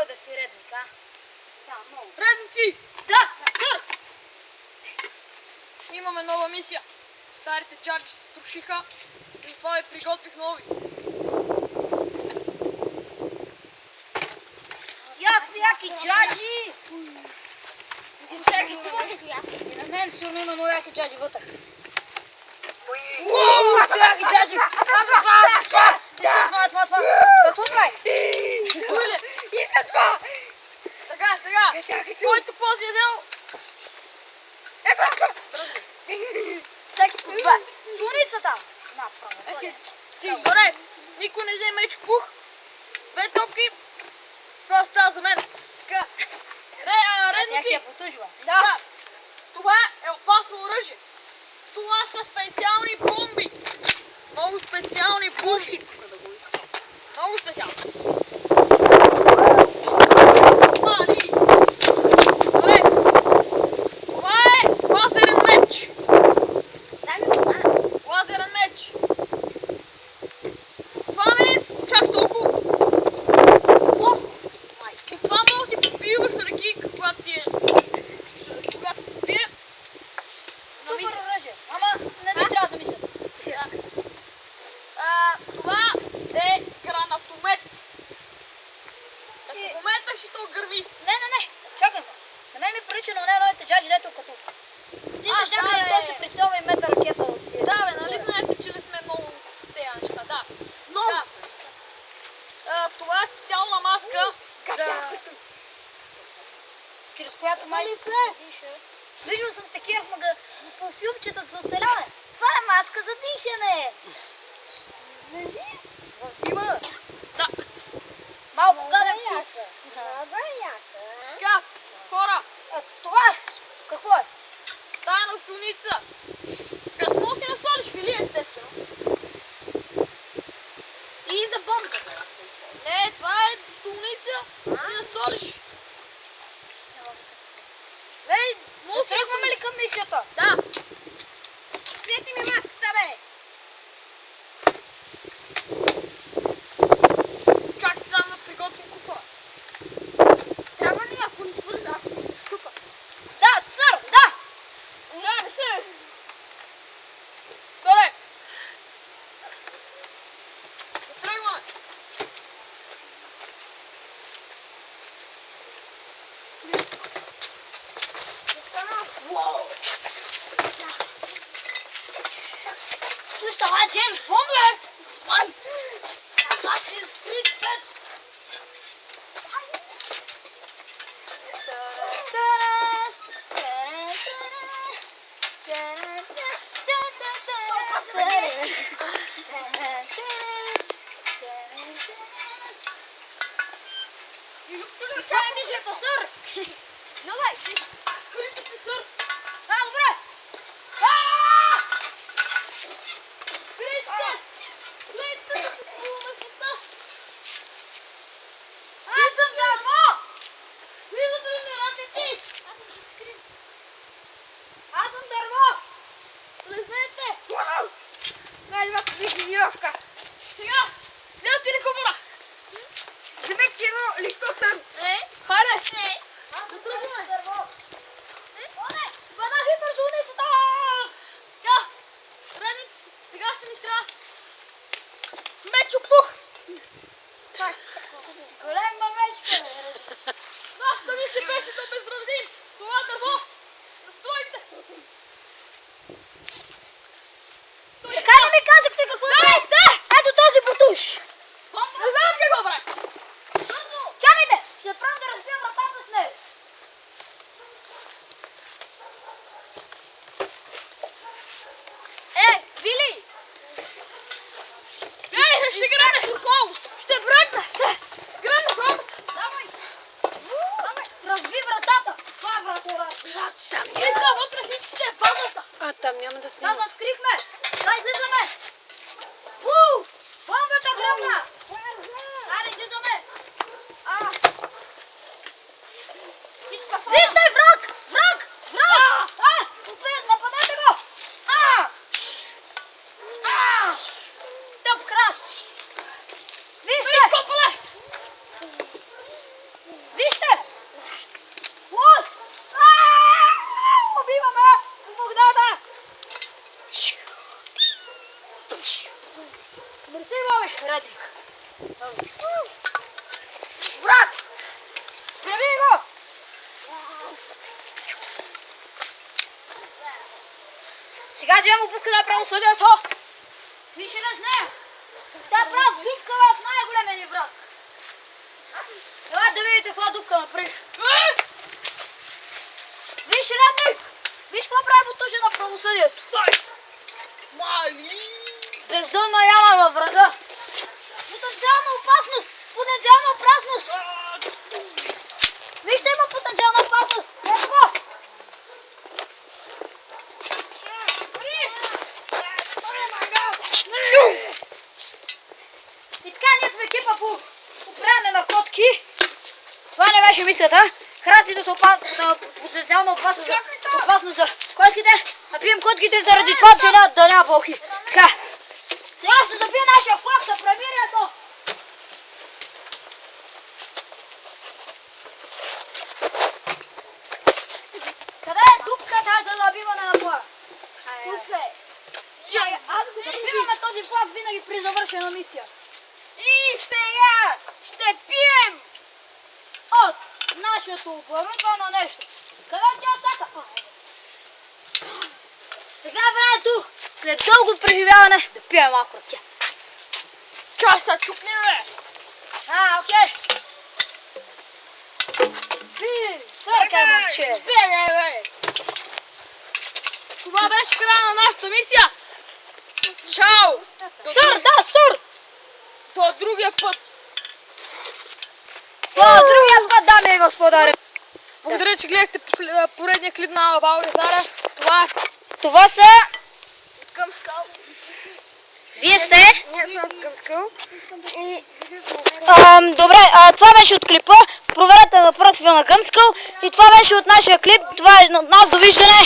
да си редник, а? Редници! Да, сър! Имаме нова мисия. Старите джаджи се струшиха и затова ви приготвих нови. Яки джаджи! И на мен силно има много яки джаджи вътре. Яки джаджи! Това! Какво прави? Хуйле! Искам това! Така, сега! Който какво си е взел? Това! Суницата! Направо, съдя. Добре, никой не взе меч пух. 2 топки. Това става за мен. Така. Тя Редници! се потужва. Да. Това е опасно оръжие. Това са специални бомби. Много специални бомби. Много специални. Мали. Добре. Това е лазерен меч. Лазерен меч. Това не е чак толкова. Това може да си побиваш ръки, когато се бие. Супер оръжие. Ама не трябва да мисля. Да. Това е гранатомет. В момента ще то гърми. Не. Чакай ме. На мен ми прилича на едното джаджи, дето като. Ти се чакай и то се прицелва и мета ракета от тия. Да, бе, нали знаете, че не сме много с тези неща, да. Да. Това е специална маска. Чрез която май се диша. Виждал съм такива по филмчетата за оцеляване. Това е маска за дишане. В дима. Да. Малко гаден вкус. Така, хора, Това какво е? тая насоница. Като мога си насолиш фили, естествено. И за бомба. Не, това е солница. Си насолиш. Не, може да Тръгваме ли към мисията? Да. Свети ми маската, бе! Чакай само да приготвим куфа. Трябва ли, ако ни свържа, ако ти се щупа? Да, сър, да! Не се. Добре. Да тръгваме. Това е Джеймс Бонд, бе! Assassin's Creed 5! Това е мисията, сър! Гледай, скорите си, сър. Добре! Скрийте се! Скрийте се по местността! Аз съм дърво! Виждате ли нерадници? Аз съм се скрил. Аз съм дърво! Слезнете! Най-два призивка. Сега! Гледай ти рекомора! Вземете си едно листо сър. Хайде! Аз съм Затръгваме! дърво! Оне! Бъда хиперсуницата! Така! Радници, сега ще ни трябва мечо пух! Голем мамечка! Да ми се беше да обезвредим това дърво! Настройте! Така ли ми казахте какво правите? Ето този бутуш! Не знам какво прави! Чакайте! Ще правим да разбия вратата с него! Вили! Ей, ще гране! Ще бръкна! Гране, хора! Брат! Прави го! Сега вземам обувка да правя съдето. Виж ли с нея? Тя прав дупка в най-големия ни враг. Давай да видите каква дупка направих. Виж, Радник! Виж какво прави бутуши на правосъдието. Мали! Бездънна яма във врага. Потенциална опасност! Потенциална опасност! Вижте, има потенциална опасност! Ето го! И така, ние сме екипа по правене на котки. Това не беше мисията. Храстите са потенциална опасност за котките, а пием котките заради това, че да няма болки. Така. Сега ще забия нашия флаг за премирието. Къде е дупката за набиване на флага? Тук е. Аз го запиваме този флаг винаги при завършена мисия. И сега ще пием От нашето оборудвано нещо. Къде тя сака? Сега е времето, след дълго преживяване, да пием малко ръке. Чай са чукни, бе! Окей. Търкай, момче. Бе! Това беше края на нашата мисия! Чао! Сър, да, сър. До другия път! Другия път, дами и господа. Благодаря, че гледахте поредния клип на Балгазара. Това са... Към скал. Вие сте... Ние сме от към скъл. Добре, това беше от клипа. Проверете на профила на Гъмскъл. И това беше от нашия клип. Това е от нас. Довиждане.